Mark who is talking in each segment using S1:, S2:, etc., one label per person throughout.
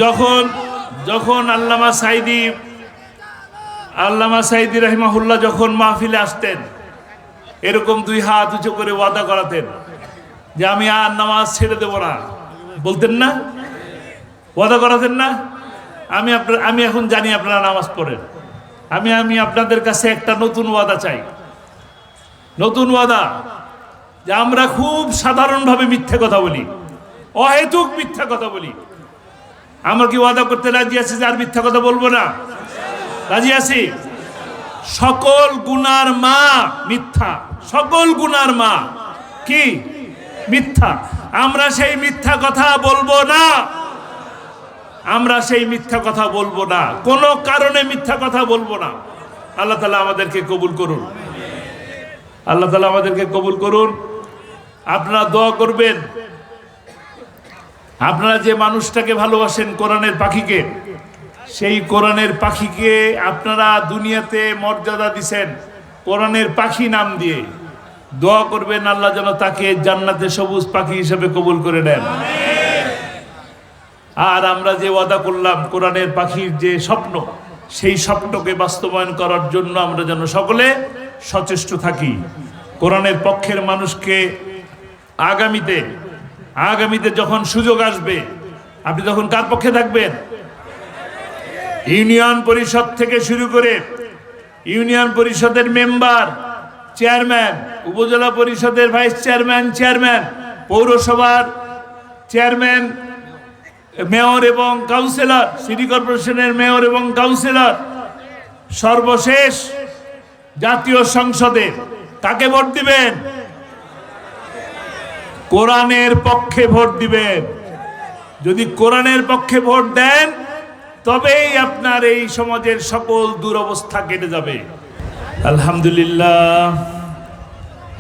S1: যখন যখন আল্লামা সাইদি রাহিমাহুল্লাহ যখন মাহফিলে আসতেন, এরকম দুই হাত উঁচু করে ওয়াদা করাতেন যে আমি আর নামাজ ছেড়ে দেব না, বলতেন না? ওয়াদা করাতেন না? আমি এখন জানি আপনারা নামাজ পড়েন। আমি আপনাদের কাছে একটা নতুন ওয়াদা চাই, নতুন ওয়াদা, যে আমরা খুব সাধারণভাবে মিথ্যা কথা বলি, অহেতুক মিথ্যা কথা বলি। আমরা কি ওয়াদা করতে রাজি আছি যে আর মিথ্যা কথা বলবো না? রাজি আছি। সকল গুনার মা মিথ্যা, সকল গুনার মা কি? মিথ্যা। আমরা সেই মিথ্যা কথা বলবো না, আমরা সেই মিথ্যা কথা বলবো না, কোনো কারণে মিথ্যা কথা বলবো না। আল্লাহ তাআলা আমাদেরকে কবুল করুন, আল্লাহ তাআলা আমাদেরকে কবুল করুন। আপনারা দোয়া করবেন, আপনারা যে মানুষটাকে ভালোবাসেন, কোরআনের পাখিকে, সেই কোরআনের পাখিকে আপনারা দুনিয়াতে মর্যাদা দিছেন কোরআনের পাখি নাম দিয়ে। দোয়া করবেন আল্লাহ যেন তাকে জান্নাতে সবুজ পাখি হিসেবে কবুল করে নেন। আর আমরা যে ওয়াদা করলাম কোরআনের পাখির যে স্বপ্ন, সেই স্বপ্নকে বাস্তবায়ন করার জন্য আমরা যেন সকলে সচেষ্ট থাকি। কোরআনের পক্ষের মানুষকে আগামীতে যখন সুযোগ আসবে, আপনি তখন কার পক্ষে থাকবেন? ইউনিয়ন পরিষদ থেকে শুরু করে ইউনিয়ন পরিষদের মেম্বার, চেয়ারম্যান, উপজেলা পরিষদের ভাইস চেয়ারম্যান, পৌরসভার চেয়ারম্যান, মেয়র এবং কাউন্সিলর, সিটি কর্পোরেশনের মেয়র এবং কাউন্সিলর, সর্বশেষ জাতীয় সংসদে কাকে ভোট দিবেন? কোরআনের পক্ষে ভোট দিবেন। যদি কোরআনের পক্ষে ভোট দেন তবেই আপনার এই সমাজের সকল দুরবস্থা কেটে যাবে। আলহামদুলিল্লাহ,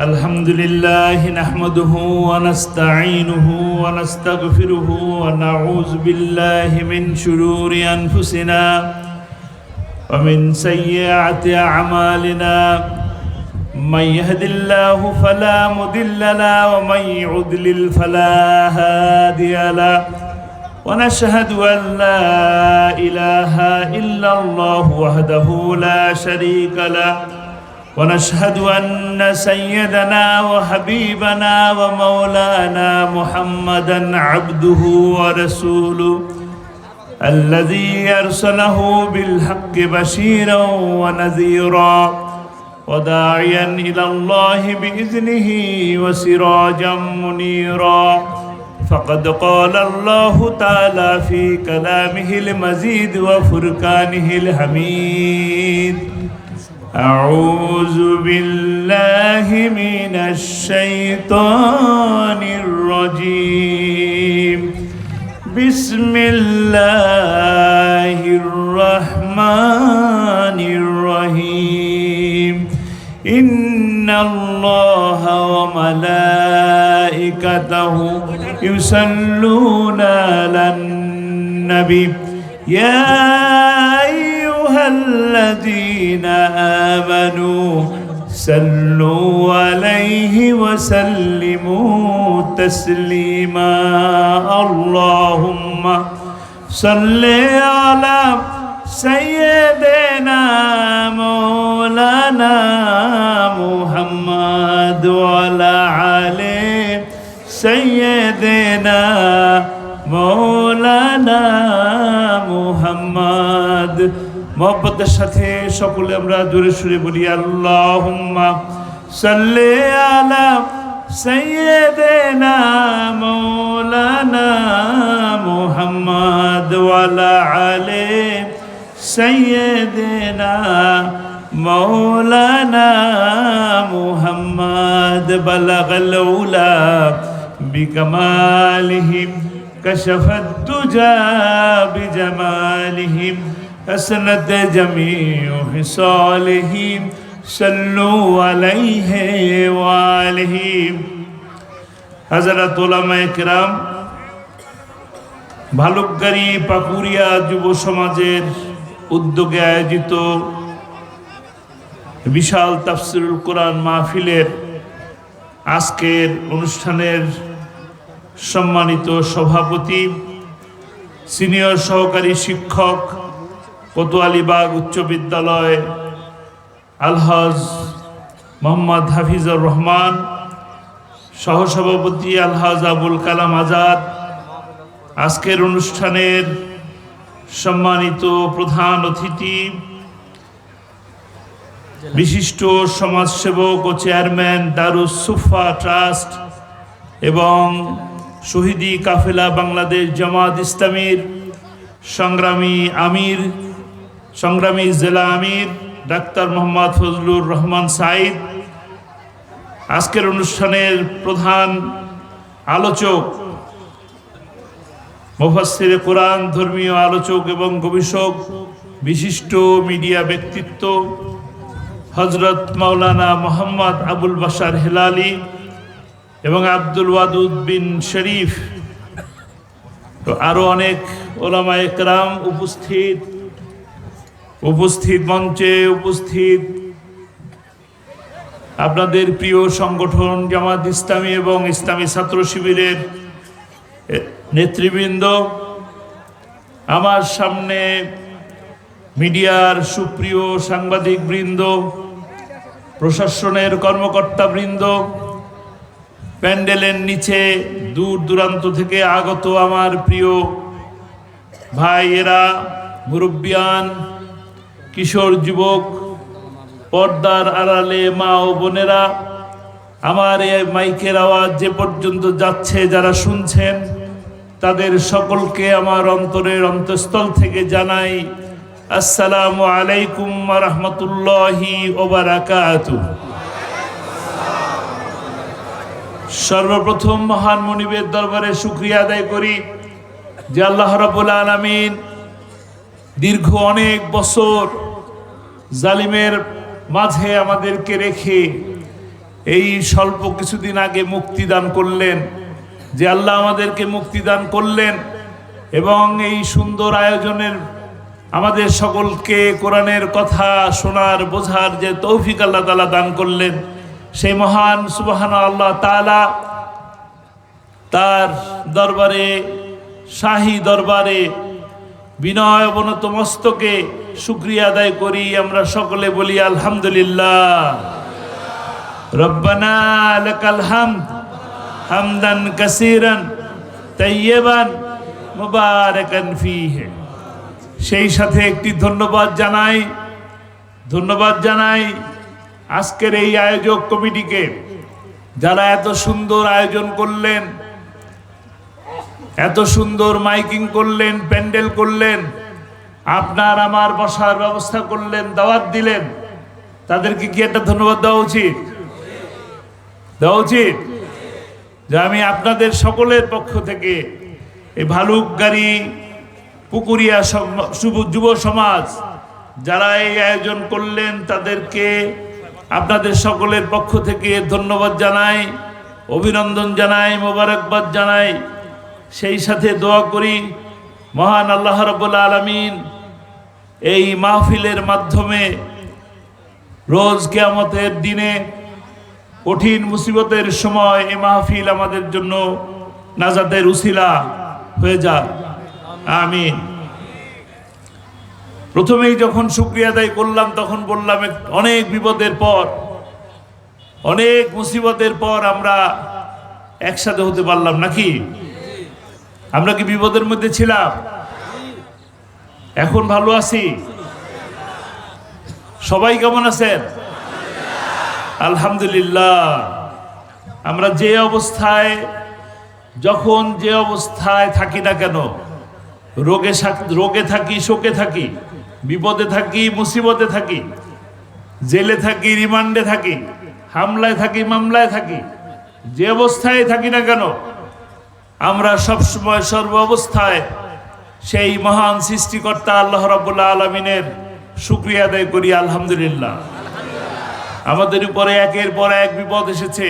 S1: আলহামদুলিল্লাহ নাহমাদুহু ওয়া নাস্তাঈনুহু ওয়া নাস্তাগফিরুহু ওয়া নাউযু বিল্লাহি মিন শুরুরি আনফুসিনা ওয়া মিন সাইয়্যাতি আমালিনা। من يهد الله فلا مضل له ومن يضلل فلا هادي له ونشهد أن لا إله إلا الله وحده لا شريك له ونشهد أن سيدنا وحبيبنا ومولانا محمدا عبده ورسوله الذي أرسله بالحق بشيرا ونذيرا وداعيا إلى الله بإذنه وسراجا منيرا. فقد قال الله تعالى في كلامه المزيد وفرقانه الحميد: أعوذ بالله من الشيطان الرجيم. بسم الله الرحمن الرحيم. إن الله وملائكته يصلون على النبي يا أيها الذين آمنوا صلوا عليه وسلموا تسليما. اللهم صل على سيدنا مولانا محمد وعلى آله سيدنا مولانا محمد. মোহাম্মতের সাথে সকলে আমরা জোরে সুরে বলি আল্লাহুম্মা সাল্লি আলা সাইয়্যিদিনা মাওলানা মুহাম্মদ ওয়া আলা আলি সাইয়্যিদিনা মাওলানা মুহাম্মদ। বালাগাল উলা বিকামালিহিম কাশাফাদ দুজা বিজামালিহিম حسنت جميع خصالهم صلوا عليه وآله. হযরত উলামায়ে কেরাম, ভালুকগাড়ি পাকুড়িয়া যুব সমাজের উদ্যোগে আয়োজিত বিশাল তাফসীরুল কোরআন মাহফিলের আজকের অনুষ্ঠানের সম্মানিত সভাপতি সিনিয়র সহকারী শিক্ষক, কোতোয়ালিবাগ উচ্চ বিদ্যালয়, আলহাজ মোহাম্মদ হাফিজুর রহমান, সহসভাপতি আলহাজ আবুল কালাম আজাদ, আজকের অনুষ্ঠানের সম্মানিত প্রধান অতিথি, বিশিষ্ট সমাজসেবক ও চেয়ারম্যান দারুস সুফা ট্রাস্ট এবং শহীদি কাফেলা বাংলাদেশ জামাত ইসলামীর সংগ্রামী জেলা আমির ডাক্তার মোহাম্মদ ফজলুর রহমান সাইদ, আজকের অনুষ্ঠানের প্রধান আলোচক মুফাসসিরে কোরআন, ধর্মীয় আলোচক এবং গবেষক, বিশিষ্ট মিডিয়া ব্যক্তিত্ব হযরত মাওলানা মোহাম্মদ আবুল বাশার হেলালি এবং আব্দুল ওয়াদুদ বিন শরীফ, আরো অনেক ওলামায়ে কেরাম উপস্থিত মঞ্চে উপস্থিত আপনাদের প্রিয় সংগঠন জামাত ইসলামী এবং ইসলামী ছাত্র শিবিরের নেতৃবৃন্দ, আমার সামনে মিডিয়ার সুপ্রিয় সাংবাদিক বৃন্দ, প্রশাসনের কর্মকর্তা বৃন্দ, প্যান্ডেলের নিচে দূর দূরান্ত থেকে আগত আমার প্রিয় ভাইয়েরা, মুরব্বিয়ান, কিশোর যুবক, পর্দার আড়ালে মা ও বোনেরা, আমার এই মাইকের আওয়াজ যে পর্যন্ত যাচ্ছে যারা শুনছেন তাদের সকলকে আমার অন্তরের অন্তঃস্থল থেকে জানাই আসসালামু আলাইকুম ওয়া রাহমাতুল্লাহি ওয়া বারাকাতুহু। সর্বপ্রথম মহান মুনিবের দরবারে শুকরিয়া আদায় করি যে আল্লাহ রাব্বুল আলামিন দীর্ঘ অনেক বছর জালিমের মাঝে আমাদেরকে রেখে এই স্বল্প কিছুদিন আগে মুক্তি দান করলেন, যে আল্লাহ আমাদেরকে মুক্তি দান করলেন এবং এই সুন্দর আয়োজনের আমাদের সকলকে কোরআনের কথা শোনার বোঝার যে তৌফিক আল্লাহ তাআলা দান করলেন, সেই মহান সুবহানাল্লাহ তাআলা তার দরবারে, শাহী দরবারে বিনয় অবনত মস্তকে শুকরিয়া আদায় করি। আমরা সকলে বলি আলহামদুলিল্লাহ। রব্বানা লাকাল হামদ হামদান কাসীরান তাইয়্যিবান মুবারাকান ফীহি। সেই সাথে একটি ধন্যবাদ জানাই আজকের এই আয়োজক কমিটিকে, যারা এত সুন্দর আয়োজন করলেন, এত সুন্দর মাইকিং করলেন, প্যান্ডেল করলেন, আপনার আমার বসার ব্যবস্থা করলেন, দাওয়াত দিলেন, তাদেরকে কি একটা ধন্যবাদ দেওয়া উচিত? যে আমি আপনাদের সকলের পক্ষ থেকে এই ভালুকগাড়ি পুকুরিয়া যুব সমাজ যারা এই আয়োজন করলেন তাদেরকে আপনাদের সকলের পক্ষ থেকে ধন্যবাদ জানাই, অভিনন্দন জানাই, মোবারকবাদ জানাই। সেই সাথে দোয়া করি মহান আল্লাহ রাব্বুল আলামিন এই মাহফিলের মাধ্যমে রোজ কিয়ামতের দিনে কঠিন মুসিবতের সময় এই মাহফিল আমাদের জন্য নাজাতের উসিলা হয়ে যাক, আমিন। প্রথমেই যখন শুকরিয়া আদায় করলাম তখন বললাম অনেক বিপদের পর, অনেক মুসিবতের পর আমরা একসাথে হতে পারলাম, নাকি? আমরা কি বিপদের মধ্যে ছিলাম? এখন ভালো আছি? সবাই কেমন আছেন? আলহামদুলিল্লাহ। আমরা যে অবস্থায়, যখন যে অবস্থায় থাকি না কেন, রোগে থাকি, শোকে থাকি, বিপদে থাকি, মুসিবতে থাকি, জেলে থাকি, রিমান্ডে থাকি, হামলায় থাকি, মামলায় থাকি, যে অবস্থায় থাকি না কেন, আমরা সবসময় সর্ব অবস্থায় সেই মহান সৃষ্টিকর্তা আল্লাহ রাব্বুল আলামিনের শুকরিয়া আদায় করি, আলহামদুলিল্লাহ। আমাদের উপরে একের পর এক বিপদ এসেছে।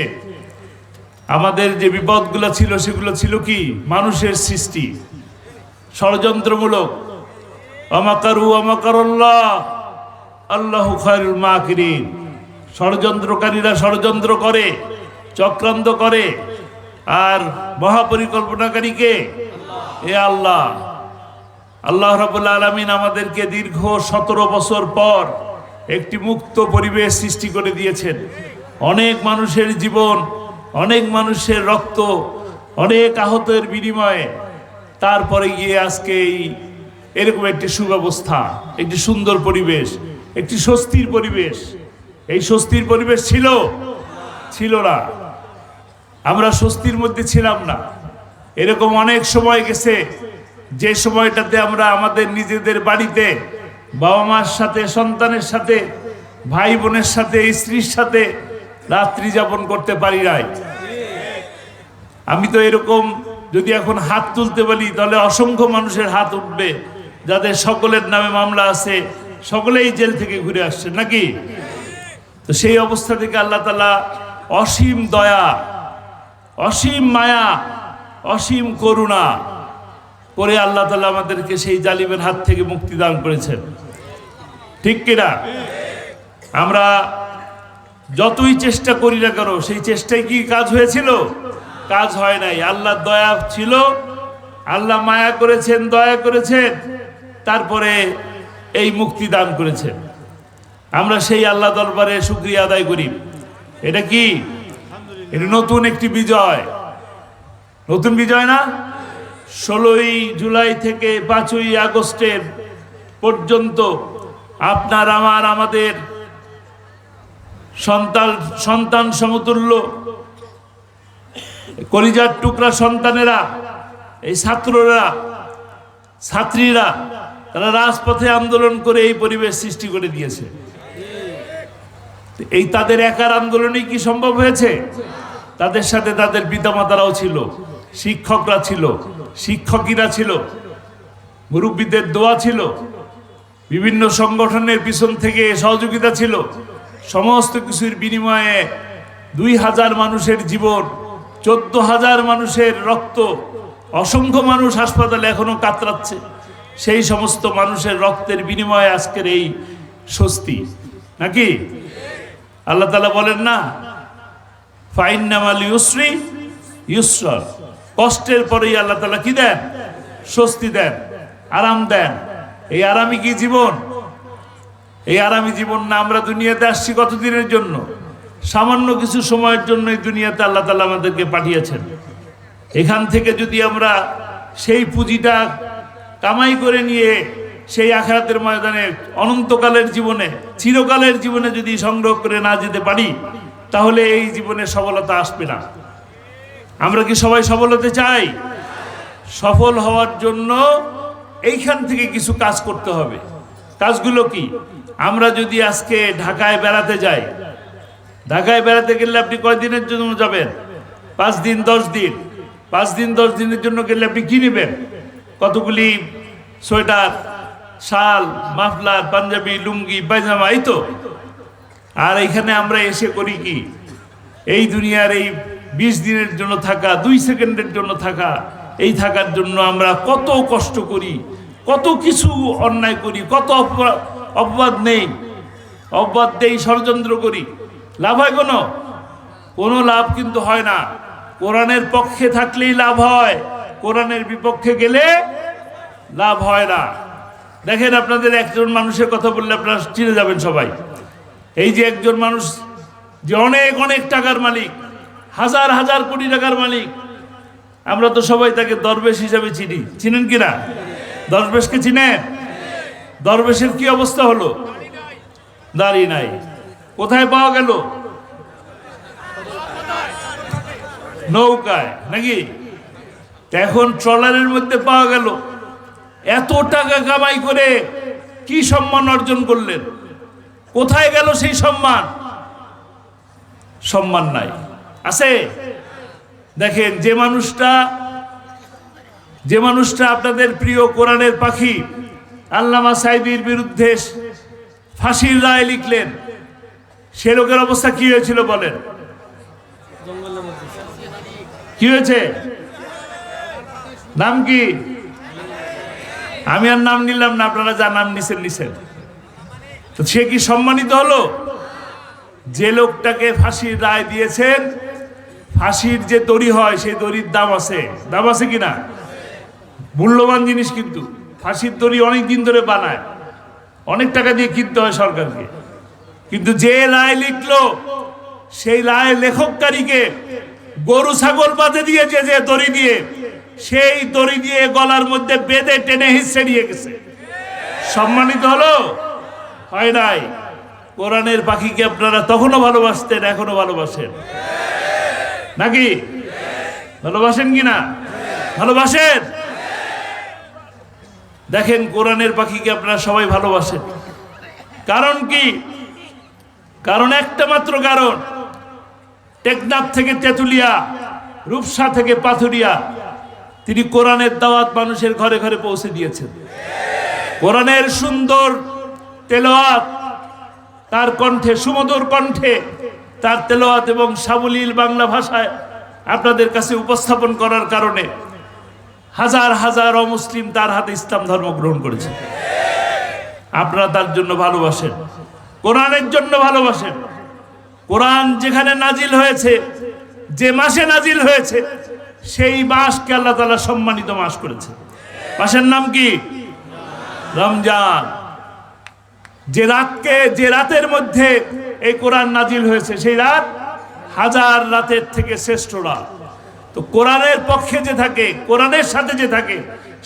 S1: আমাদের যে বিপদগুলো ছিল সেগুলো ছিল কি? মানুষের সৃষ্টি, ষড়যন্ত্রমূলক। আমাকারু আমাকারাল্লাহ আল্লাহু খায়রুল মাকিরিন। ষড়যন্ত্রকারীরা ষড়যন্ত্র করে, চক্রান্ত করে, আর মহাপরিকল্পনাকারী কে? এ আল্লাহ। আল্লাহ রাব্বুল আলামিন আমাদেরকে দীর্ঘ 17 বছর পর একটি মুক্ত পরিবেশ সৃষ্টি করে দিয়েছেন। অনেক মানুষের জীবন, অনেক মানুষের রক্ত, অনেক আহতের বিনিময়ে তারপরে গিয়ে আজকে এরকম একটি সুব্যবস্থা, একটি সুন্দর পরিবেশ, একটি স্বস্তির পরিবেশ। এই স্বস্তির পরিবেশ ছিল না, আমরা স্বস্তির মধ্যে ছিলাম না। এরকম অনেক সময় গেছে যে সময়টাতে আমরা আমাদের নিজেদের বাড়িতে বাবা মার সাথে, সন্তানের সাথে, ভাই বোনের সাথে, স্ত্রীর সাথে রাত্রি যাপন করতে পারি নাই। আমি তো এরকম যদি এখন হাত তুলতে বলি তাহলে অসংখ্য মানুষের হাত উঠবে যাদের সকলের নামে মামলা আছে, সকলেই জেল থেকে ঘুরে আসছে নাকি। তো সেই অবস্থা থেকে আল্লাহ তাআলা অসীম দয়া, অসীম মায়া, অসীম করুণা করে আল্লাহ তাআলা আমাদেরকে সেই জালিমের হাত থেকে মুক্তি দান করেছেন, ঠিক কিনা? আমরা যতই চেষ্টা করি না কেন সেই চেষ্টায় কি কাজ হয়েছিল? কাজ হয় নাই। আল্লাহর দয়া ছিল, আল্লাহ মায়া করেছেন, দয়া করেছেন, তারপরে এই মুক্তি দান করেছেন। আমরা সেই আল্লাহ দরবারে শুকরিয়া আদায় করি। এটা কি? এটা নতুন একটি বিজয়, নতুন বিজয় না? 16ই জুলাই থেকে 5ই আগস্টের পর্যন্ত আপনার আমার, আমাদের সন্তান সমতুল্য কলিজার টুকরা সন্তানেরা, এই ছাত্ররা, ছাত্রীরা, তারা রাজপথে আন্দোলন করে এই পরিবেশ সৃষ্টি করে দিয়েছে। এই তাদের একার আন্দোলনে কি সম্ভব হয়েছে? তাদের সাথে তাদের পিতামাতারাও ছিল, শিক্ষকরা ছিল, শিক্ষকীরা ছিল, মুরব্বীদের দোয়া ছিল, বিভিন্ন সংগঠনের পিছন থেকে সহযোগিতা ছিল। সমস্ত কিছুর বিনিময়ে 2000 মানুষের জীবন, 14,000 মানুষের রক্ত, অসংখ্য মানুষ হাসপাতালে এখনো কাতরাচ্ছে। সেই সমস্ত মানুষের রক্তের বিনিময়ে আজকের এই স্বস্তি, নাকি? আল্লাহ তাআলা বলেন না, ফাইন্নামাল ইউসরি ইউসরা, কষ্টের পরেই আল্লাহ তাআলা কি দেন? স্বস্তি দেন, আরাম দেন। এই আরামই কি জীবন? এই আরামী জীবন না। আমরা দুনিয়াতে আসছি কতদিনের জন্য? সামান্য কিছু সময়ের জন্য এই দুনিয়াতে আল্লাহ তাআলা আমাদেরকে পাঠিয়েছেন। এখান থেকে যদি আমরা সেই পুঁজিটা কামাই করে নিয়ে সেই আখিরাতের ময়দানে, অনন্তকালের জীবনে, চিরকালের জীবনে যদি সংগ্রহ করে না যেতে পারি, তাহলে এই জীবনে সফলতা আসবে না। আমরা কি সবাই সফল হতে চাই? সফল হওয়ার জন্য এইখান থেকে কিছু কাজ করতে হবে। কাজগুলো কি? আমরা যদি আজকে ঢাকায় বেড়াতে যাই, ঢাকায় বেড়াতে গেলে আপনি কয়দিনের জন্য যাবেন? 5 দিন 10 দিন। 5 দিন 10 দিনের জন্য গেলে আপনি কি নেবেন? কতগুলি সোয়েটার, শাল, মাফলার, পাঞ্জাবি, লুঙ্গি, পায়জামা, এই তো। আর এখানে আমরা এসে করি কি? এই দুনিয়ার এই 20 দিনের জন্য থাকা, 2 সেকেন্ডের জন্য থাকা, এই থাকার জন্য আমরা কত কষ্ট করি, কত কিছু অন্যায় করি, কত অপবাদ নেই, অপবাদ দেই, ষড়যন্ত্র করি। লাভ হয় কোনো লাভ কিন্তু হয় না। কোরআনের পক্ষে থাকলেই লাভ হয়, কোরআনের বিপক্ষে গেলে লাভ হয় না। দেখেন, আপনাদের একজন মানুষের কথা বললে আপনারা চিনে যাবেন সবাই। এই যে একজন মানুষ যে অনেক অনেক টাকার মালিক, হাজার হাজার কোটি টাকার মালিক, আমরা তো সবাই তাকে দরবেশ হিসাবে চিনি। চিনেন কিনা? দরবেশকে চিনেন? দরবেশের কি অবস্থা হলো? দাড়ি নাই। কোথায় পাওয়া গেল? নৌকায়, নাকি? এখন ট্রলারের মধ্যে পাওয়া গেল। এত টাকা কামাই করে কি সম্মান অর্জন করলেন? কোথায় গেল সেই সম্মান? সম্মান নাই। আছে? দেখেন, যে মানুষটা আপনাদের প্রিয় কোরআনের পাখি আল্লামা সাঈদীর বিরুদ্ধে ফাঁসির রায় লিখলেন, সে লোকের অবস্থা কি হয়েছিল বলেন? কি হয়েছে? নাম কি? আমি আর নাম নিলাম না, আপনারা যা নাম নিছেন। তো সে কি সম্মানিত হলো? যে লোকটাকে ফাঁসির রায় দিয়েছেন, ফাঁসির যে দড়ি হয় সেই দড়ির দাম আছে কিনা? মূল্যবান জিনিস কিন্তু। ফাঁসির দড়ি অনেক দিন ধরে বানায়, অনেক টাকা দিয়ে কিনতে হয় সরকারকে, কিন্তু যে রায় লিখলো সেই রায় লেখককারীকে গরু ছাগল বাঁধে দিয়েছে, যে দড়ি দিয়ে, সেই দড়ি দিয়ে গলার মধ্যে বেঁধে টেনে হিসে নিয়ে গেছে। সম্মানিত হলো? হয় নাই? কোরআনের পাখিকে আপনারা তখনও ভালোবাসতেন, এখনো ভালোবাসেন নাকি? ভালোবাসেন কিনা? ভালোবাসেন? দেখেন কোরআনের পাখিকে আপনারা সবাই ভালোবাসেন। কারণ কি? কারণ একটা মাত্র কারণ, টেকনাফ থেকে তেঁতুলিয়া, রূপসা থেকে পাথুরিয়া, তিনি কোরআনের দাওয়াত মানুষের ঘরে ঘরে পৌঁছে দিয়েছেন। কোরআনের সুন্দর তেলাওয়াত, তার কণ্ঠে, সুমধুর কণ্ঠে তার তেলাওয়াত এবং সাবলীল বাংলা ভাষায় আপনাদের কাছে উপস্থাপন করার কারণে হাজার হাজার অমুসলিম তার হাতে ইসলাম ধর্ম গ্রহণ করেছে। আপনারা তার জন্য ভালোবাসেন, কোরআনের জন্য ভালোবাসেন। কোরআন যেখানে নাজিল হয়েছে, যে মাসে নাজিল হয়েছে, সেই মাসকে আল্লাহ তাআলা সম্মানিত মাস করেছে। মাসের নাম কি? রমজান। যে রাতের মধ্যে এই কোরআন নাজিল হয়েছে, সেই রাত হাজার রাতের থেকে শ্রেষ্ঠ রাত। তো কোরআনের পক্ষে যে থাকে, কোরআনের সাথে যে থাকে,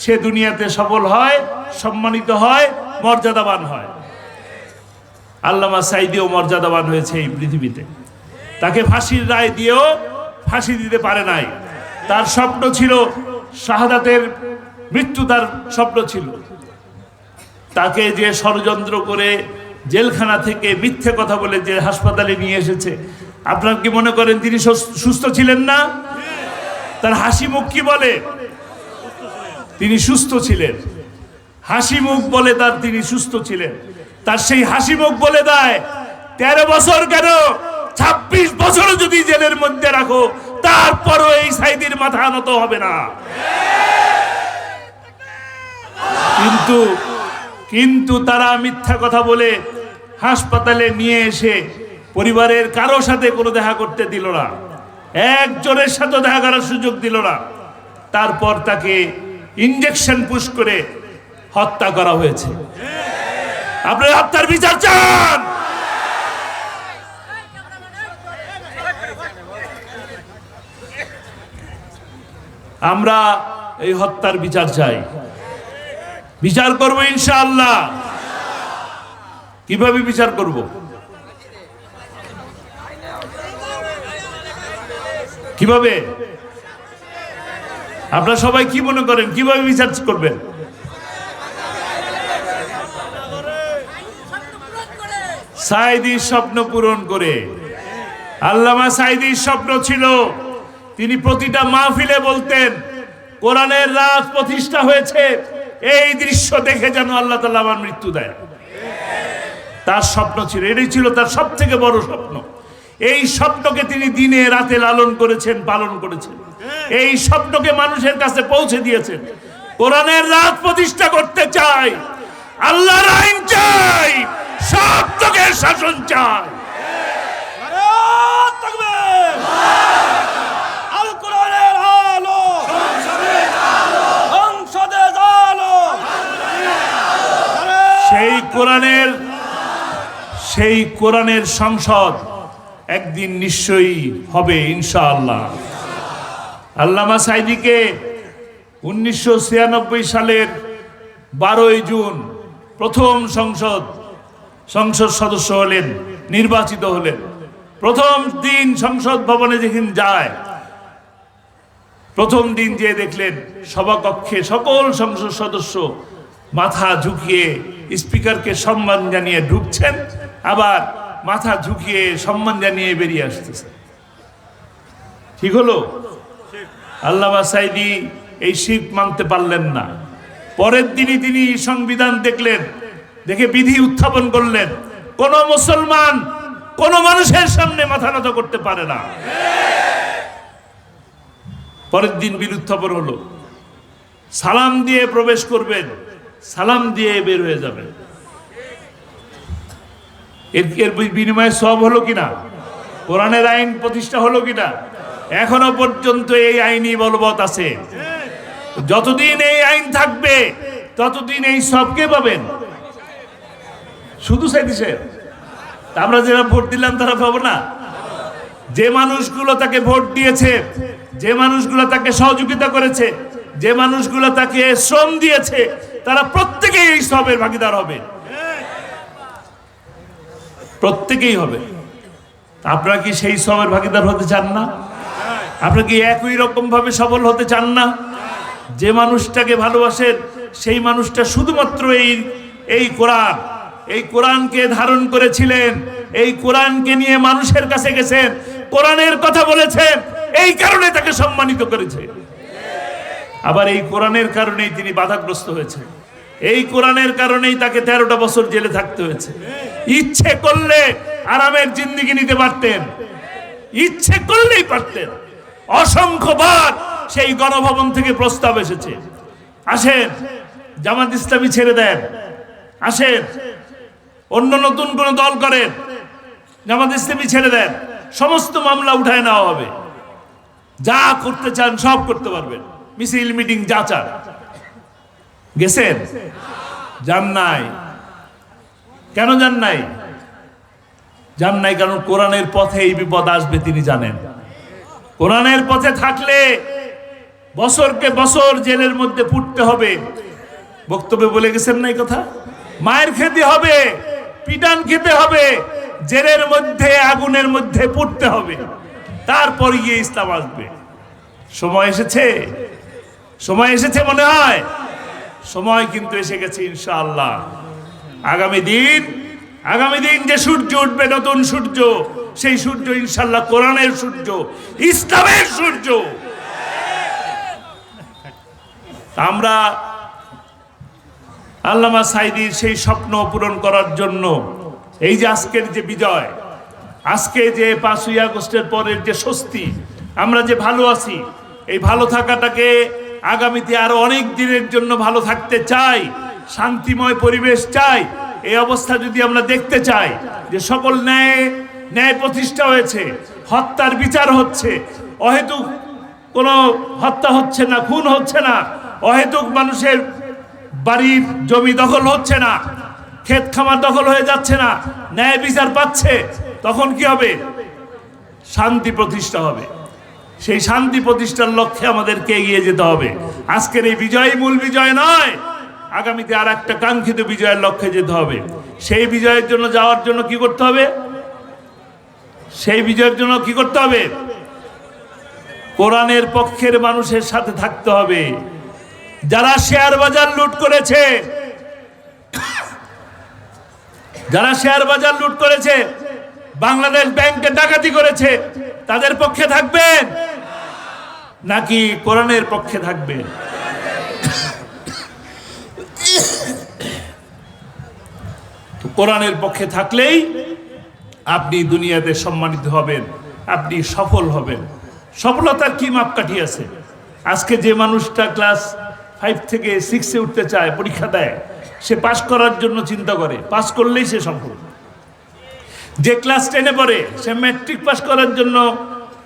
S1: সে দুনিয়াতে সফল হয়, সম্মানিত হয়, মর্যাদাবান হয়। আল্লামা সাঈদীও মর্যাদাবান হয়েছে এই পৃথিবীতে। তাকে ফাঁসির রায় দিয়েও ফাঁসি দিতে পারে নাই। তার স্বপ্ন ছিল শাহাদাতের মৃত্যু, তার স্বপ্ন ছিল। তাকে যে ষড়যন্ত্র করে জেলখানা থেকে মিথ্যে কথা বলে যে হাসপাতালে নিয়ে এসেছে, আপনারা কি মনে করেন তিনি সুস্থ ছিলেন না? তার হাসি মুখ কি বলে? তিনি সুস্থ ছিলেন। হাসি মুখ বলে তার, তিনি সুস্থ ছিলেন। তার সেই হাসি মুখ বলে দেয় 13 বছর কেন, 26 বছর যদি জেলের মধ্যে রাখো, তারপরও এই সাঈদীর মাথা নত হবে না। কিন্তু তারা মিথ্যা কথা বলে হাসপাতালে নিয়ে এসে পরিবারের কারো সাথে কোনো দেখা করতে দিল না, একজনের সাথে দেখা করার সুযোগ দিল না। তারপর তাকে ইনজেকশন পুশ করে হত্যা করা হয়েছে। আপনারা হত্যার বিচার চান? আমরা এই হত্যার বিচার চাই, বিচার করব ইনশাআল্লাহ। কিভাবে বিচার করব? কিভাবে? আপনারা সবাই কি মনে করেন কিভাবে বিচার করবেন? সাঈদীর স্বপ্ন পূরণ করে। আল্লামা সাঈদীর স্বপ্ন ছিল, তিনি প্রতিটা মাহফিলে বলতেন, কোরআনের রাত প্রতিষ্ঠা হয়েছে, এই দৃশ্য দেখে যেন আল্লাহ তাআলা আমার মৃত্যু দেয়। তার স্বপ্ন ছিল, এটাই ছিল তার সব থেকে বড় স্বপ্ন। এই স্বপ্নকে তিনি দিনে রাতে লালন করেছেন, পালন করেছেন। এই স্বপ্নকে মানুষের কাছে পৌঁছে দিয়েছেন। কোরআনের রাত প্রতিষ্ঠা করতে চাই, আল্লাহর আইন চাই, সব লোকের শাসন চাই।
S2: আল কোরআনের আলো সংসদে আলো,
S1: সেই কোরআনের সংসদ একদিন নিশ্চয়ই হবে ইনশাআল্লাহ। আল্লামা সাঈদীকে 1996 সালের 12 জুন প্রথম সংসদ সদস্য হলেন, নির্বাচিত হলেন। প্রথম দিন সংসদ ভবনে যেদিন যায়, প্রথম দিন যে দেখলেন সভাকক্ষে সকল সংসদ সদস্য মাথা ঝুঁকিয়ে স্পিকারকে সম্মান জানিয়ে ঢুকছেন, আবার মাথা ঝুঁকিয়ে সম্মান জানিয়ে বেরিয়ে আসতেছে। ঠিক হলো? আল্লামা সাঈদী এই শিরক মানতে পারলেন না। পরের দিনই তিনি সংবিধান দেখলেন, দেখে বিধি উত্থাপন করলেন, কোন মুসলমান কোন মানুষের সামনে মাথা নত করতে পারে না। পরের দিন বিল উত্থাপন হলো, সালাম দিয়ে প্রবেশ করবেন, সালাম দিয়ে বের হয়ে যাবেন। এর বিনিময়ে সব হলো কিনা? কোরআনের আইন প্রতিষ্ঠা হলো কিনা? এখনো পর্যন্ত এই আইনই বলবৎ আছে। যতদিন এই আইন থাকবে, ততদিন এই সব কে পাবেন? শুধু সাইদিসে আমরা যারা ভোট দিলাম তারা পাবো না? যে মানুষগুলো তাকে ভোট দিয়েছে, যে মানুষগুলো তাকে সহযোগিতা করেছে, যে মানুষগুলো তাকে শ্রম দিয়েছে, তারা প্রত্যেকেই এই সবের ভাগীদার হবে, প্রত্যেকেই হবে। আপনারা কি সেই সবের ভাগীদার হতে চান না? আপনারা কি একই রকম ভাবে সফল হতে চান না? যে মানুষটাকে ভালোবাসেন সেই মানুষটা শুধুমাত্র এই কোরআন, এই কোরআনকে ধারণ করেছিলেন, এই কোরআনকে নিয়ে মানুষের কাছে গেছেন, কোরআনের কথা বলেছেন, এই কারণে তাকে সম্মানিত করেছে। আবার এই কোরআনের কারণেই তিনি বাধাগ্রস্ত হয়েছে, এই কোরআনের কারণেই তাকে 13টা বছর জেলে থাকতে হয়েছে। ইচ্ছে করলে আরামের জিন্দেগি নিতে পারতেন, ইচ্ছে করলেই পারতেন। অসংখ্যবার সেই গণভবন থেকে প্রস্তাব এসেছে, আসেন জামাত ইসলামী ছেড়ে দেন, আসেন অন্য নতুন কোন দল করেন, জামাত ইসলামী ছেড়ে দেন, সমস্ত মামলা উঠায় নেওয়া হবে, যা করতে চান সব করতে পারবেন, মিছিল মিটিং যা চান। গেছেন? যান নাই। কেন যান নাই? যান নাই কারণ কোরআনের পথে এই বিপদ আসবে তিনি জানেন। কোরআনের পথে থাকলে বছরকে বছর জেলের মধ্যে পুড়তে হবে। বক্তব্যে বলে গেছেন না এই কথা? মায়ের খেতে হবে, পিটান খেতে হবে, জেলের মধ্যে আগুনের মধ্যে পুড়তে হবে, তারপর গিয়ে ইসলাম আসবে। সময় এসেছে, সময় এসেছে মনে হয়, সময় কিন্তু এসে গেছে ইনশাআল্লাহ। আগামী দিন যে সূর্য উঠবে, নতুন সূর্য, সেই সূর্য ইনশাআল্লাহ কোরআনের সূর্য, ইসলামের সূর্য। আমরা আল্লামা সাঈদীর সেই স্বপ্ন পূরণ করার জন্য এই যে আজকের যে বিজয়, আজকে যে 5ই আগস্টের পরের যে স্বস্তি, আমরা যে ভালো আছি, এই ভালো থাকাটাকে আগামীতে আরো অনেক দিনের জন্য ভালো থাকতে চাই, শান্তিময় পরিবেশ চাই। এই অবস্থা যদি আমরা দেখতে চাই যে সকল ন্যায় প্রতিষ্ঠা হয়েছে, হত্যার বিচার হচ্ছে, অহেতুক কোনো হত্যা হচ্ছে না, খুন হচ্ছে না, অহেতুক মানুষের বাড়ির জমি দখল হচ্ছে না, ক্ষেত খামার দখল হয়ে যাচ্ছে না, ন্যায় বিচার পাচ্ছে, তখন কি হবে? শান্তি প্রতিষ্ঠা হবে। সেই শান্তি প্রতিষ্ঠার লক্ষ্যে আমাদেরকে এগিয়ে যেতে হবে। আজকের এই বিজয় মূল বিজয় নয়, আগামীতে আর একটা কাঙ্ক্ষিত বিজয়ের লক্ষ্যে যেতে হবে। সেই বিজয়ের জন্য যাওয়ার জন্য কি করতে হবে? সেই বিজয়ের জন্য কি করতে হবে? কোরআনের পক্ষের মানুষের সাথে থাকতে হবে। যারা শেয়ার বাজার লুট করেছে, যারা শেয়ার বাজার লুট করেছে, বাংলাদেশ ব্যাংকে ডাকাতি করেছে, তাদের পক্ষে থাকবেন নাকি কোরআনের পক্ষে থাকবেন? কোরআনের পক্ষে থাকলেই আপনি দুনিয়াতে সম্মানিত হবেন, আপনি সফল হবেন। সফলতার কি মাপকাঠি আছে? আজকে যে মানুষটা ক্লাস 5 থেকে 6-এ উঠতে চায়, পরীক্ষা দেয়, সে পাস করার জন্য চিন্তা করে, পাস করলেই সে সফল। যে ক্লাস 10-এ পড়ে, সে ম্যাট্রিক পাস করার জন্য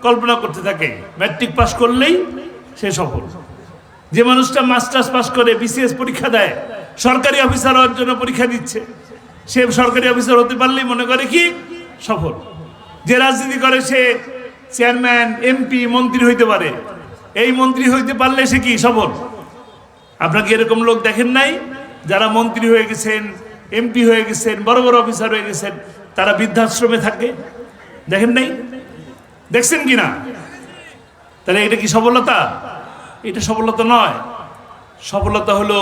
S1: কল্পনা করতে থাকে, ম্যাট্রিক পাস করলেই সে সফল। যে মানুষটা মাস্টার্স পাস করে, বিসিএস পরীক্ষা দেয়, সরকারি অফিসার হওয়ার জন্য পরীক্ষা দিচ্ছে, সে সরকারি অফিসার হতে পারলেই মনে করে কি সফল। যে রাজনীতি করে, সে চেয়ারম্যান, এমপি, মন্ত্রী হইতে পারে, এই মন্ত্রী হইতে পারলে সে কি সফল। আপনাকে এরকম লোক দেখেন নাই? যারা মন্ত্রী হয়ে গেছেন, এমপি হয়ে গেছেন, বড় বড় অফিসার হয়ে গেছেন, তারা বৃদ্ধাশ্রমে থাকে, দেখেন নাই? দেখছেন কিনা? তাহলে এটা কি সফলতা? এটা সফলতা নয়। সফলতা হলো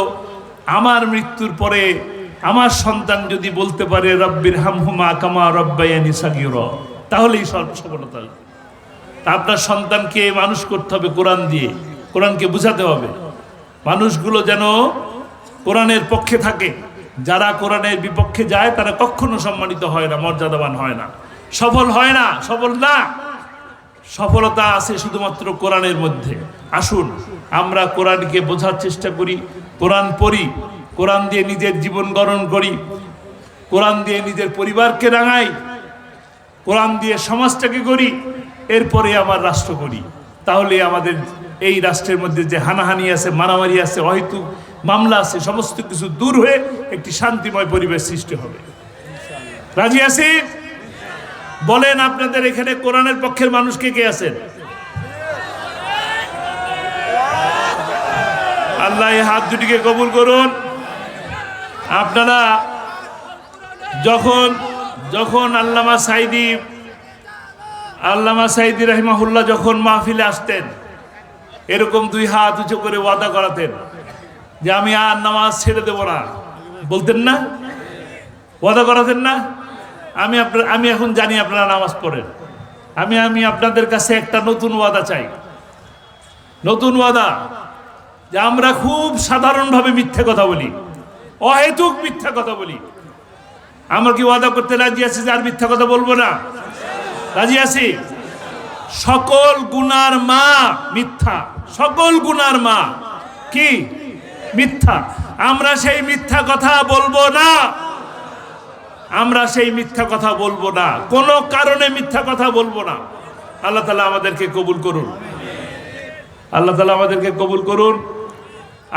S1: আমার মৃত্যুর পরে আমার সন্তান যদি বলতে পারে রব্বির হামহুমা কামা রব্বায়ানি সাগীরা, তাহলেই সফলতা। আপনার সন্তানকে মানুষ করতে হবে কোরআন দিয়ে, কোরআনকে বুঝাতে হবে। মানুষগুলো যেন কোরআনের পক্ষে থাকে। যারা কোরআনের বিপক্ষে যায় তারা কখনো সম্মানিত হয় না, মর্যাদাবান হয় না, সফল হয় না, সফল না। সফলতা আছে শুধুমাত্র কোরআনের মধ্যে। আসুন আমরা কোরআনকে বোঝার চেষ্টা করি, কোরআন পড়ি, কোরআন দিয়ে নিজের জীবন গঠন করি, কোরআন দিয়ে নিজের পরিবারকে রাঙাই, কোরআন দিয়ে সমাজটাকে করি, এরপরে আমার রাষ্ট্র করি। তাহলে আমাদের এই রাষ্ট্রের মধ্যে যে হানাহানি আছে, মারামারি আছে, অহেতুক মামলা আছে, সমস্ত কিছু দূর হয়ে একটি শান্তিময় পরিবেশ সৃষ্টি হবে। রাজি আছি? বলেন আপনাদের এখানে কোরআনের পক্ষের মানুষ কে কে আছেন? আল্লাহ এই হাত দুটিকে কবুল করুন। আপনারা যখন আল্লামা সাইদি রাহিমাহুল্লাহ যখন মাহফিলে আসতেন, এরকম দুই হাত উঁচু করে ওয়াদা করাতেন যে আমি আর নামাজ ছেড়ে দেব না, বলতেন না? ওয়াদা করাতেন না? আমি এখন জানি আপনারা নামাজ পড়েন। আমি আপনাদের কাছে একটা নতুন ওয়াদা চাই, নতুন ওয়াদা, যে আমরা খুব সাধারণভাবে মিথ্যা কথা বলি, অহেতুক মিথ্যা কথা বলি। আমরা কি ওয়াদা করতে রাজি আছি যে আর মিথ্যা কথা বলবো না? রাজি আছি? সকল গুনার মা মিথ্যা, সকল গুনার মা কি? মিথ্যা। আমরা সেই মিথ্যা কথা বলবো না, আমরা সেই মিথ্যা কথা বলবো না, কোনো কারণে মিথ্যা কথা বলবো না। আল্লাহ তাআলা আমাদেরকে কবুল করুন, আল্লাহ তাআলা আমাদেরকে কবুল করুন।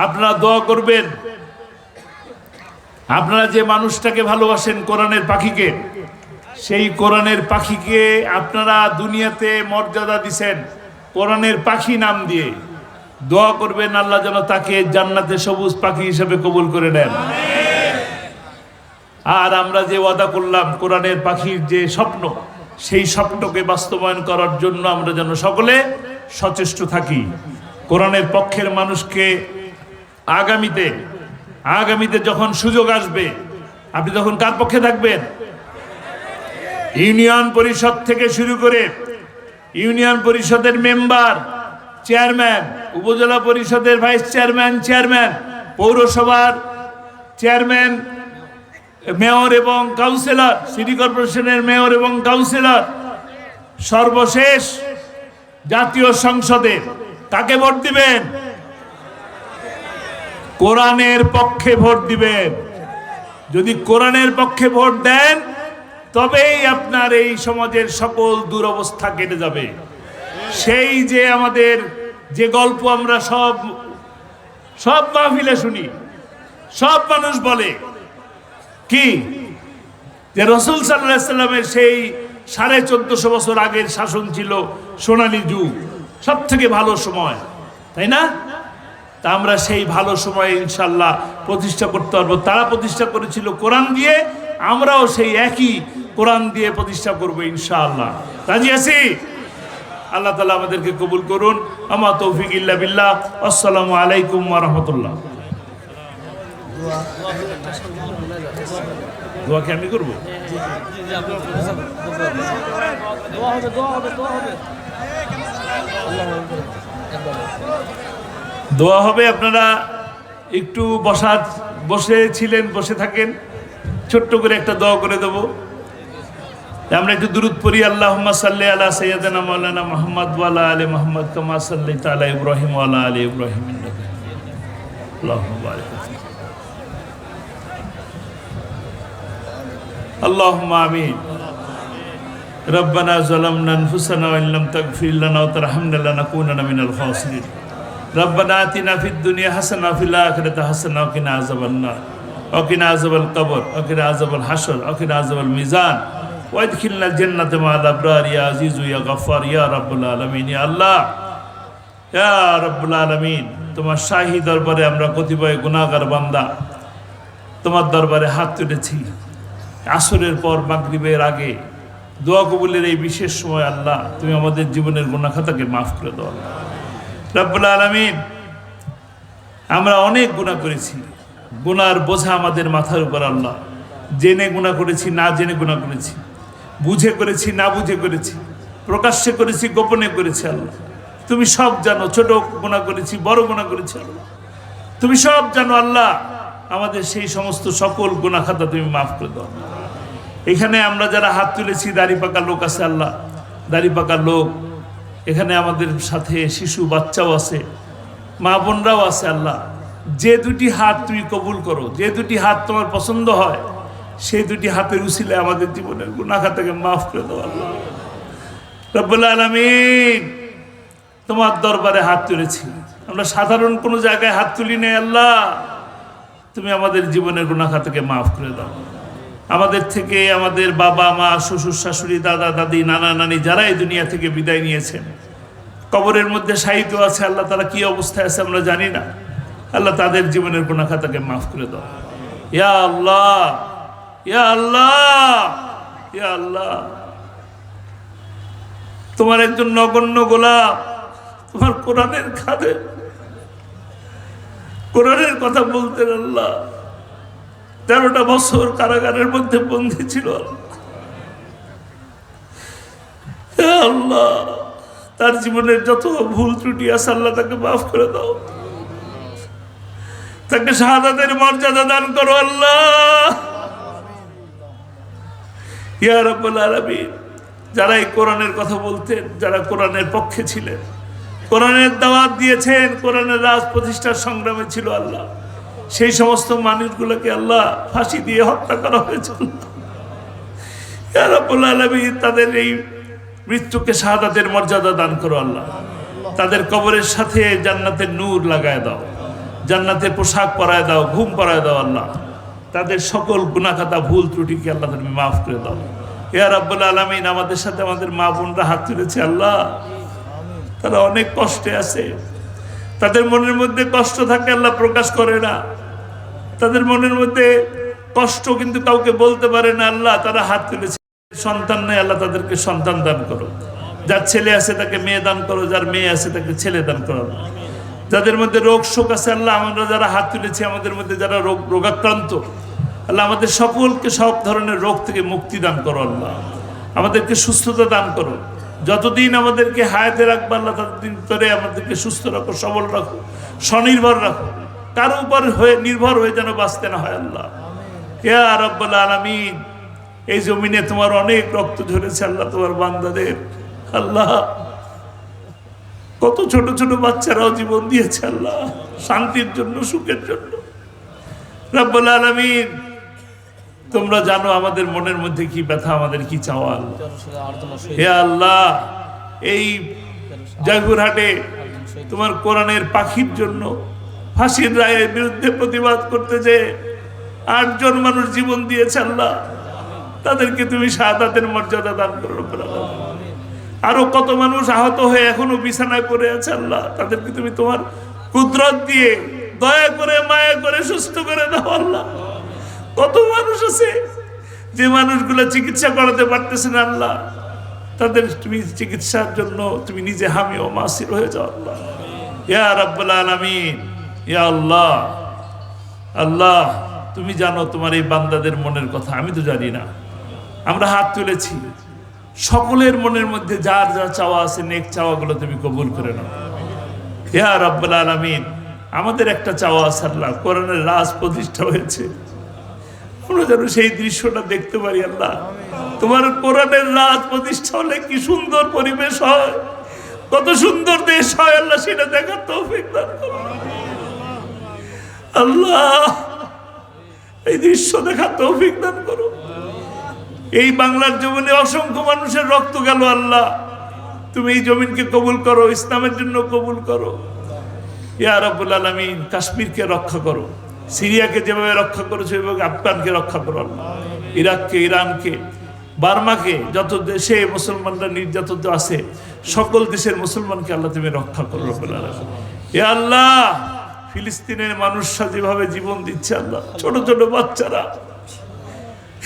S1: আপনারা দোয়া করবেন, আপনারা যে মানুষটাকে ভালোবাসেন, কোরআনের পাখিকে, সেই কোরআনের পাখিকে আপনারা দুনিয়াতে মর্যাদা দিছেন কোরআনের পাখি নাম দিয়ে। দোয়া করবেন আল্লাহ যেন তাকে জান্নাতে সবুজ পাখি হিসেবে কবুল করে নেন। আর আমরা যে ওয়াদা করলাম কোরআনের পাখির যে স্বপ্ন, সেই স্বপ্নকে বাস্তবায়ন করার জন্য আমরা যেন সকলে সচেষ্ট থাকি। কোরআনের পক্ষের মানুষকে আগামীতে যখন সুযোগ আসবে, আপনি তখন কার পক্ষে থাকবেন? ইউনিয়ন পরিষদ থেকে শুরু করে ইউনিয়ন পরিষদের মেম্বার, চেয়ারম্যান, উপজেলা পরিষদের ভাইস চেয়ারম্যান, পৌরসভার চেয়ারম্যান, মেয়র এবং কাউন্সিলর, সিটি কর্পোরেশনের মেয়র এবং কাউন্সিলর, সর্বশেষ জাতীয় সংসদে কাকে ভোট দিবেন? কোরআনের পক্ষে ভোট দিবেন। যদি কোরআনের পক্ষে ভোট দেন তবেই আপনার এই সমাজের সকল দুরবস্থা কেটে যাবে। সেই যে আমাদের যে গল্প আমরা সব মাহফিলে শুনি, সব মানুষ বলে কি, যে রাসূল সাল্লাল্লাহু আলাইহি সাল্লামের সেই 1450 বছর আগের শাসন ছিল সোনালী যুগ, সব থেকে ভালো সময়, তাই না? তা আমরা সেই ভালো সময় ইনশাল্লাহ প্রতিষ্ঠা করতে পারবো। তারা প্রতিষ্ঠা করেছিল কোরআন দিয়ে, আমরাও সেই একই কোরআন দিয়ে প্রতিষ্ঠা করবো ইনশাআল্লাহ। রাজি আছি? আল্লাহ তাআলা আমাদেরকে কবুল করুন। আমা তৌফিক ইল্লা বিল্লাহ। আসসালামু আলাইকুম ওয়া রাহমাতুল্লাহ। দোয়া কি আমি করবো? দোয়া হবে। আপনারা একটু বসেছিলেন, বসে থাকেন, ছোট্ট করে একটা দোয়া করে দেবো। আমরা একটু দুরূদ পড়ি। আল্লাহুম্মা সাল্লি আলা সাইয়্যিদিনা মাওলানা মুহাম্মদ ওয়া আলা আলি মুহাম্মদ কামা সাল্লাইতা আলা ইব্রাহিম ওয়া আলা আলি ইব্রাহিম ইন্নাকা আল্লাহুম্মা বারিক। আল্লাহুম্মা আমিন। রব্বানা যালামনা আনফুসানা ওয়া ইল্লাম তাগফির লানা ওয়া তারহামনা লানাকুনান্না মিনাল খাসিরিন। রব্বানা আতিনা ফিদ দুনিয়া হাসানাহ ওয়া ফিল আখিরাতি হাসানাহ ওয়া কিনা আযাবান নার ওয়া কিনা আযাবাল কবর ওয়া কিনা আযাবাল হাসর ওয়া কিনা আযাবাল মিজান ওয়াদখিলনা জান্নাতা মা'আল আবরার ইয়া আজিজু ইয়া গফফার ইয়া রাব্বুল আলামিন। ইয়া আল্লাহ, ইয়া রাব্বুল আলামিন, তোমার শাহী দরবারে আমরা কতিপয় গুনাহগার বান্দা তোমার দরবারে হাত তুলেছি। আসরের পর মাগরিবের আগে দোয়া কবুলের এই বিশেষ সময় আল্লাহ তুমি আমাদের জীবনের গুনাহ খাতাকে মাফ করে দাও আল্লাহ রাব্বুল আলামিন। আমরা অনেক গুনাহ করেছি, গুনার বোঝা আমাদের মাথার উপর আল্লাহ। জেনে গুনাহ করেছি, না জেনে গুনাহ করেছি, বুঝে করেছি, না বুঝে করেছি, প্রকাশ্যে করেছি, গোপনে করেছি আল্লাহ তুমি সব জানো। ছোট গুনাহ করেছি, বড় গুনাহ করেছি আল্লাহ তুমি সব জানো আল্লাহ। আমাদের সেই সমস্ত সকল গুনাহ খাতা তুমি মাফ করে দাও। এখানে আমরা যারা হাত তুলেছি, দাড়ি পাকা লোক আছে আল্লাহ, দাড়ি পাকা লোক, এখানে আমাদের সাথে শিশু বাচ্চাও আছে, মা বোনরাও আছে আল্লাহ। যে দুটি হাত তুমি কবুল করো, যে দুটি হাত তোমার পছন্দ হয়, সেই দুটি হাতের উসিলায় আমাদের জীবনের গুনাহ খাতাকে মাফ করে দাও আল্লাহ রব্বুল আলামিন। তোমার দরবারে হাত তুলেছি, আমরা সাধারণ কোনো জায়গায় হাত তুলি নাই আল্লাহ। তুমি আমাদের জীবনের গুনাহ খাতাকে মাফ করে দাও। আমাদের থেকে আমাদের বাবা মা শ্বশুর শাশুড়ি দাদা দাদি নানা নানি যারা এই দুনিয়া থেকে বিদায় নিয়েছেন, কবরের মধ্যে শায়িত আছে আল্লাহ, তারা কি অবস্থায় আছে আমরা জানি না। আল্লাহ তাদের জীবনের গুনাহ খাতাকে মাফ করে দাও। ইয়া আল্লাহ, ইয়া আল্লাহ, ইয়া আল্লাহ, তোমার একজন নগণ্য গোলাম, তোমার কোরআনের খাদেম, কোরআনের কথা বলতেন আল্লাহ, 13টা বছর কারাগারের মধ্যে বন্দী ছিল আল্লাহ। তার জীবনের যত ভুল ত্রুটি আছে আল্লাহ তাকে মাফ করে দাও, তাকে শাহাদাতের মর্যাদা দান করো আল্লাহ। ইয়া রাব্বুল আলামিন, যারা এই কোরআনের কথা বলতেন, যারা কোরআনের পক্ষে ছিলেন, কোরআনের দাওয়াত দিয়েছেন, কোরআনের রাজ প্রতিষ্ঠার সংগ্রামে ছিল আল্লাহ, সেই সমস্ত মানুষগুলোকে আল্লাহ ফাঁসি দিয়ে হত্যা করা হয়েছিল। ইয়া রাব্বুল আলামিন, তাদের এই মৃত্যুকে শাহাদাতের মর্যাদা দান করো আল্লাহ। তাদের কবরের সাথে জান্নাতের নূর লাগায় দাও, জান্নাতের পোশাক পরায় দাও, ঘুম পরায় দাও আল্লাহ। তাদের সকল গুনাহ খাতা ভুল ত্রুটিকে আল্লাহ তুমি মাফ করে দাও। ইয়া রাব্বুল আলামিন, আমাদের সাথে আমাদের মা বোনরা হাত তুলেছে আল্লাহ, তারা অনেক কষ্টে আছে, তাদের মনের মধ্যে কষ্ট থাকে আল্লাহ, প্রকাশ করে না। তাদের মনের মধ্যে কষ্ট কিন্তু কাউকে বলতে পারে না আল্লাহ, তারা হাত তুলেছে। সন্তান নেই আল্লাহ, তাদেরকে সন্তান দান করো। যার ছেলে আছে তাকে মেয়ে দান করো, যার মেয়ে আছে তাকে ছেলে দান করো। যাদের মধ্যে রোগ শোক আছে আল্লাহ, আমরা যারা হাত তুলেছি, আমাদের মধ্যে যারা রোগাক্রান্ত আল্লাহ, আমাদের সকলকে সব ধরনের রোগ থেকে মুক্তি দান করো আল্লাহ, আমাদেরকে সুস্থতা দান করো। যতদিন আমাদেরকে হায়াতে রাখবো আল্লাহ, ততদিন ধরে আমাদেরকে সুস্থ রাখো, সবল রাখো, স্বনির্ভর রাখো, কারো উপর হয়ে নির্ভর হয়ে যেন বাঁচতে না হয় আল্লাহ। ইয়া রাব্বুল আলামিন, এই জমিনে তোমার অনেক রক্ত ঝরেছে আল্লাহ, তোমার বান্দাদের আল্লাহ, কত ছোট ছোট বাচ্চারাও জীবন দিয়েছে আল্লাহ, শান্তির জন্য, সুখের জন্য। রাব্বুল আলামিন, তোমরা জানো আমাদের মনের মধ্যে কি ব্যথা, আমাদের কি চাওয়া আল্লাহ। হে আল্লাহ, এই জয়পুরহাটে তোমার কোরআনের পাখির জন্য ফাঁসির রায়ের বিরুদ্ধে প্রতিবাদ করতে যে 8 জন মানুষ জীবন দিয়েছে আল্লাহ, তাদেরকে তুমি শাহাদাতের মর্যাদা দান করো। আরো কত মানুষ আহত হয়ে এখনো বিছানায় পড়ে আছে আল্লাহ, তাদেরকে তুমি তোমার কুদরত দিয়ে দয়া করে মায়া করে সুস্থ করে দাও আল্লাহ। কত মানুষ আছে যে মানুষগুলো চিকিৎসা করাতে পারতেছে না আল্লাহ, তাদের তুমি চিকিৎসার জন্য তুমি নিজে হামি ও মাসির হয়ে যাও আল্লাহ। ইয়া রাব্বুল আলামিন, ইয়া আল্লাহ, আল্লাহ তুমি জানো তোমার এই বান্দাদের মনের কথা, আমি তো জানি না। আমরা হাত তুলেছি, সকলের মনের মধ্যে যার যা চাওয়া আছে নেক চাওয়াগুলো তুমি কবুল করে নাও। ইয়া রাব্বুল আলামিন, আমাদের একটা চাওয়া আছে আল্লাহ, কোরআনের রাজ প্রতিষ্ঠা হয়েছে, আমরা যেন সেই দৃশ্যটা দেখতে পারি আল্লাহ। তোমার কোরআনের রাজ প্রতিষ্ঠা হলে কি সুন্দর পরিবেশ হয়, কত সুন্দর দেশ হয় আল্লাহ, সেটা দেখার তৌফিক দান করো আল্লাহ। এই দৃশ্য দেখার তৌফিক দান করো। এই বাংলার জমিনে অসংখ্য মানুষের রক্ত গেল আল্লাহ, তুমি এই জমিনকে কবুল করো, ইসলামের জন্য কবুল করো। ইয়া রাব্বুল আলামিন, কাশ্মীরকে রক্ষা করো, সিরিয়াকে যেভাবে রক্ষা করেছো এভাবে আফগানকে রক্ষা করো আল্লাহ, ইরাককে, ইরানকে, বার্মাকে, যত দেশে মুসলমানরা নির্যাতিত আছে সকল দেশের মুসলমানকে আল্লাহ তুমি রক্ষা করো রব্বুল আলামিন। ইয়া আল্লাহ, ফিলিস্তিনের মানুষরা যেভাবে জীবন দিচ্ছে আল্লাহ, ছোট ছোট বাচ্চারা,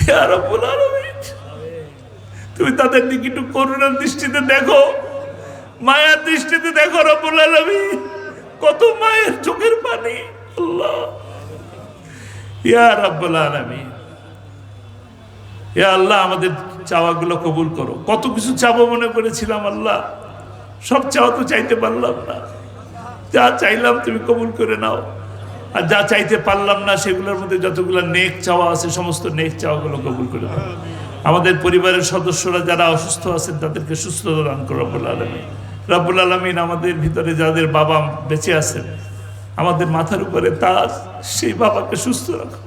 S1: ইয়া রাব্বুল আলামিন, তুমি তাদের দিকে একটু করুণার দৃষ্টিতে দেখো, মায়ার দৃষ্টিতে দেখো রব্বুল আলামিন, কত মায়ের চোখের পানি আল্লাহ। ইয়া রাব্বুল আলামিন, ইয়া আল্লাহ, আমাদের চাওয়াগুলো কবুল করো। কত কিছু চাবো মনে করেছিলাম আল্লাহ, সব চাওয়া তো চাইতে পারলাম না, যা চাইলাম তুমি কবুল করে নাও, আর যা চাইতে পারলাম না সেগুলোর মধ্যে যতগুলো নেক চাওয়া আছে সমস্ত নেক চাওয়াগুলো কবুল করে নাও। আমাদের পরিবারের সদস্যরা যারা অসুস্থ আছেন তাদেরকে সুস্থতা দান করো রব্বুল আলামিন। রব্বুল আলামিন, আমাদের ভিতরে যাদের বাবা বেঁচে আছেন, আমাদের মাথার উপরে তাজ, সেই বাবাকে সুস্থ রাখো।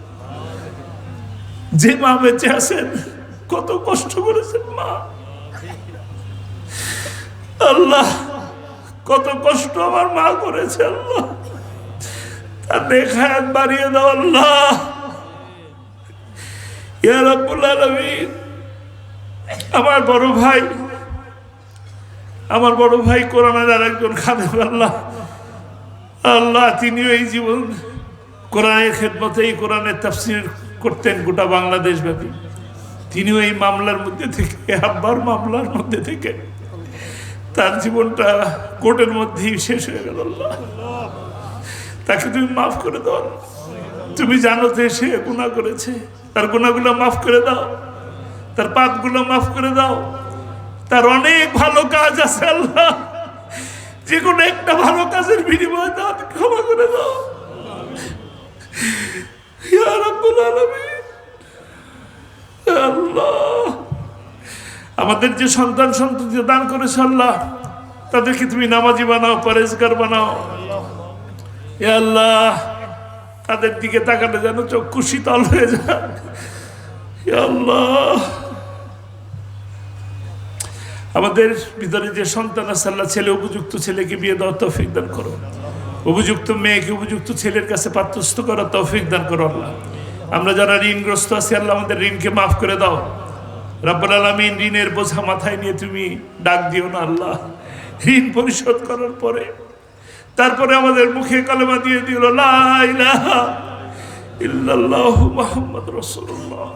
S1: যে মা বেঁচে আছেন, কত কষ্ট করেছেন মা আল্লাহ, কত কষ্ট আমার মা করেছে আল্লাহ, আর নেক হায়াত বাড়িয়ে দাও আল্লাহ ইয়া রাব্বুল আলামিন। আমার বড় ভাই কোরআনের আর একজন খাদেম আল্লাহ, আল্লাহ তিনিও এই জীবন কোরআনের খেদমতে, এই কোরআনের তাফসীর করতেন গোটা বাংলাদেশ ব্যাপী। তিনিও এই মামলার মধ্যে থেকে, আব্বার মামলার মধ্যে থেকে তার জীবনটা কোর্টের মধ্যেই শেষ হয়ে গেল। আল্লাহ তাকে তুমি মাফ করে দাও। তুমি জানো যে সে গুনাহ করেছে, তার গুনাহগুলো মাফ করে দাও, তার পাপগুলো মাফ করে দাও। তার অনেক ভালো কাজ আছে আল্লাহ, যে কোনো একটা ভালো কাজের বিনিময়ে দাও, ক্ষমা করে দাও ইয়া রাব্বুল আলামিন। আল্লাহ আমাদের যে সন্তান দান করেছে আল্লাহ, তাদেরকে তুমি নামাজি বানাও, পরেজগার বানাও ইয়া আল্লাহ। তাদের দিকে তাকালে যেন চক্ষু শীতল হয়ে যায় ইয়া আল্লাহ। আমাদের ভিতরে যে সন্তান আছে আল্লাহ, ছেলে উপযুক্ত ছেলেকে বিয়ে দেওয়ার তৌফিক দান করো, উপযুক্ত মেয়েকে উপযুক্ত ছেলের কাছে পাত্রস্থ করার তৌফিক দান করো আল্লাহ। আমরা যারা ঋণগ্রস্ত আছি আল্লাহ, আমাদের ঋণকে মাফ করে দাও রাব্বুল আলামিন। ঋণের বোঝা মাথায় নিয়ে তুমি ডাক দিও না আল্লাহ। ঋণ পরিশোধ করার পরে তারপরে আমাদের মুখে কালেমা দিয়ে দিল লা ইলাহা ইল্লাল্লাহু মুহাম্মাদুর রাসূলুল্লাহ।